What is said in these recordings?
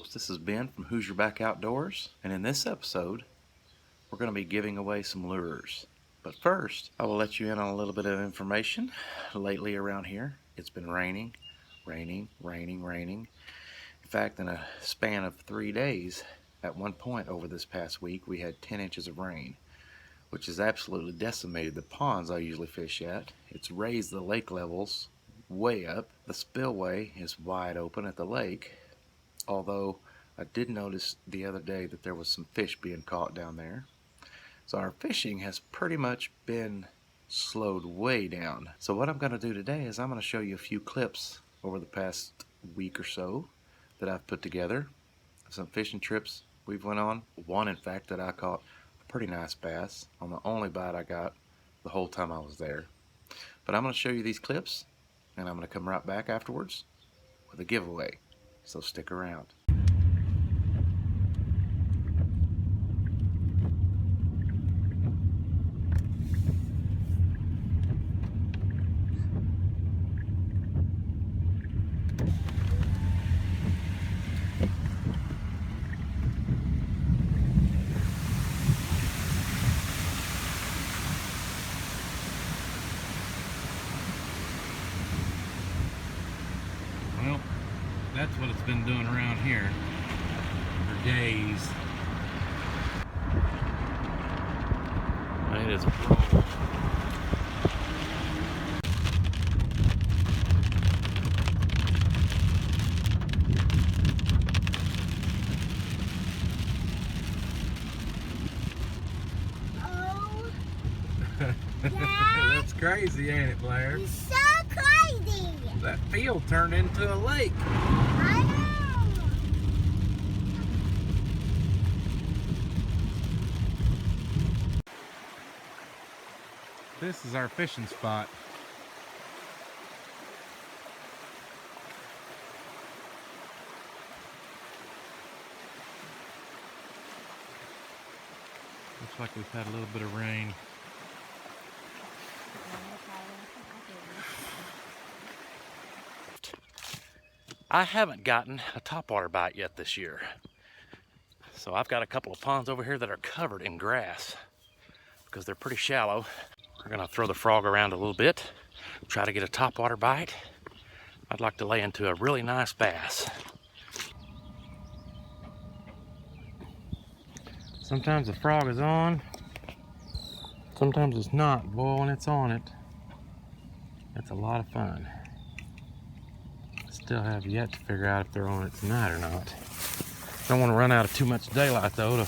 folks, this is Ben from Hoosierback Outdoors, and in this episode we're going to be giving away some lures. But first, I will let you in on a little bit of information. Lately around here it's been raining. In fact, in a span of 3 days, at one point over this past week we had 10 inches of rain, which has absolutely decimated the ponds I usually fish at. It's raised the lake levels way up. The spillway is wide open at the lake, although I did notice the other day that there was some fish being caught down there. So our fishing has pretty much been slowed way down. So what I'm going to do today is I'm going to show you a few clips over the past week or so that I've put together. Some fishing trips we've went on. One, in fact, that I caught a pretty nice bass on the only bite I got the whole time I was there. But I'm going to show you these clips, and I'm going to come right back afterwards with a giveaway. So stick around. Well, that's what it's been doing around here for days. It is rolled. Oh, That's crazy, ain't it, Blair? you're so crazy. That field turned into a lake. I know. This is our fishing spot. Looks like we've had a little bit of rain. I haven't gotten a topwater bite yet this year. So I've got a couple of ponds over here that are covered in grass because they're pretty shallow. We're gonna throw the frog around a little bit, try to get a topwater bite. I'd like to lay into a really nice bass. Sometimes the frog is on, sometimes it's not. Boy, when it's on it, it's a lot of fun. Still have yet to figure out if they're on it tonight or not. Don't want to run out of too much daylight though to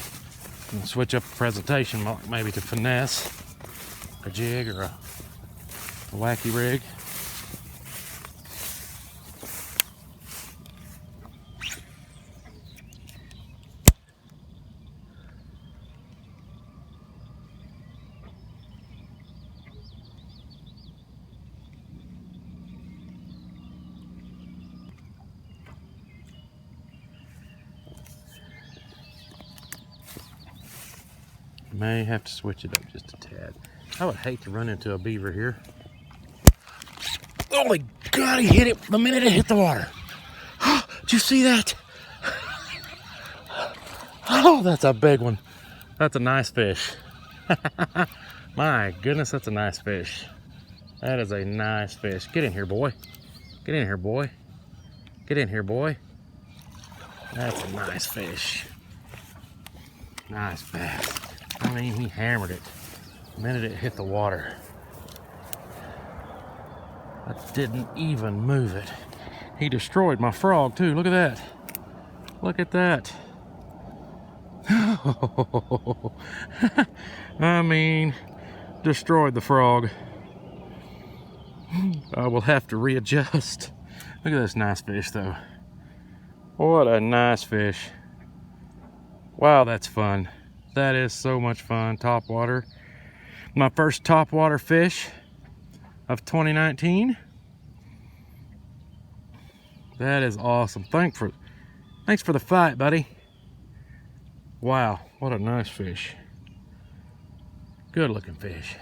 switch up the presentation, maybe to finesse a jig or a wacky rig. May have to switch it up just a tad. I would hate to run into a beaver here. Oh my God, he hit it the minute it hit the water. Did you see that? Oh, that's a big one. That's a nice fish. My goodness, that's a nice fish. That is a nice fish. Get in here, boy. Get in here, boy. Get in here, boy. That's a nice fish. Nice bass. I mean, he hammered it the minute it hit the water. I didn't even move it. He destroyed my frog too. Look at that. Look at that. I mean, destroyed the frog. I will have to readjust. Look at this nice fish though. What a nice fish. Wow, that's fun. That is so much fun. Topwater. My first topwater fish of 2019. That is awesome. Thanks for the fight, buddy. Wow, what a nice fish. Good looking fish.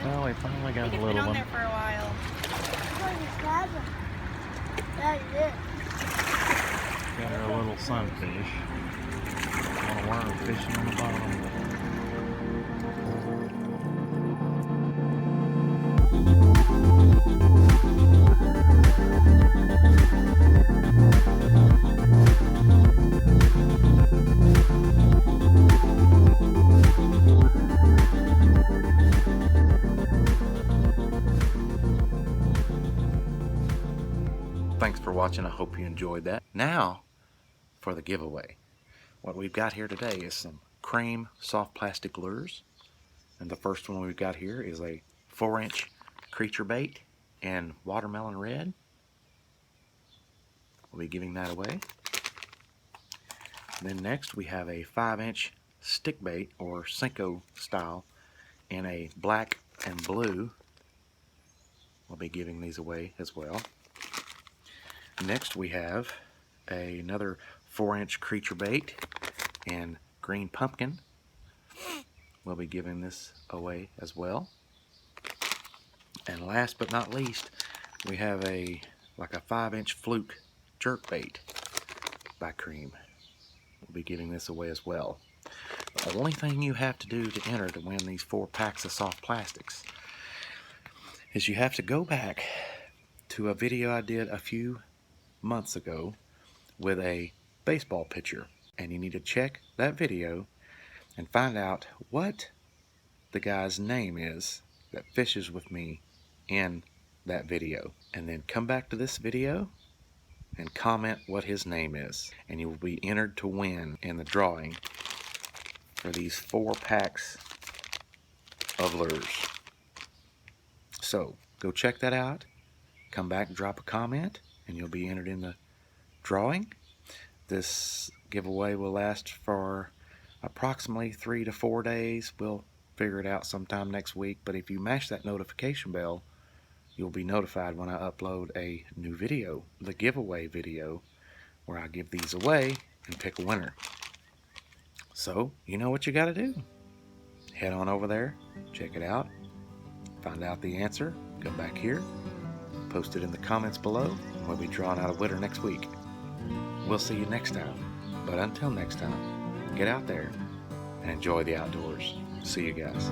Well, we finally got a little one. It's been on there for a while. That's it. Got her a little sunfish. On a worm fishing on the bottom. Thanks for watching. I hope you enjoyed that. Now for the giveaway. What we've got here today is some cream soft plastic lures. And the first one we've got here is a 4-inch creature bait in watermelon red. We'll be giving that away. And then next we have a 5-inch stick bait or Senko style in a black and blue. We'll be giving these away as well. Next we have another 4-inch creature bait in green pumpkin. We'll be giving this away as well. And last but not least, we have a 5-inch fluke jerk bait by Cream. We'll be giving this away as well. The only thing you have to do to enter to win these 4 packs of soft plastics is you have to go back to a video I did a few months ago with a baseball pitcher, and you need to check that video and find out what the guy's name is that fishes with me in that video, and then come back to this video and comment what his name is, and you will be entered to win in the drawing for these 4 packs of lures. So go check that out, come back and drop a comment, and you'll be entered in the drawing. This giveaway will last for approximately 3 to 4 days. We'll figure it out sometime next week, but if you mash that notification bell, you'll be notified when I upload a new video, the giveaway video, where I give these away and pick a winner. So you know what you got to do. Head on over there, check it out, find out the answer, come back here, post it in the comments below, and we'll be drawing out a winner next week. We'll see you next time, but until next time, get out there and enjoy the outdoors. See you guys.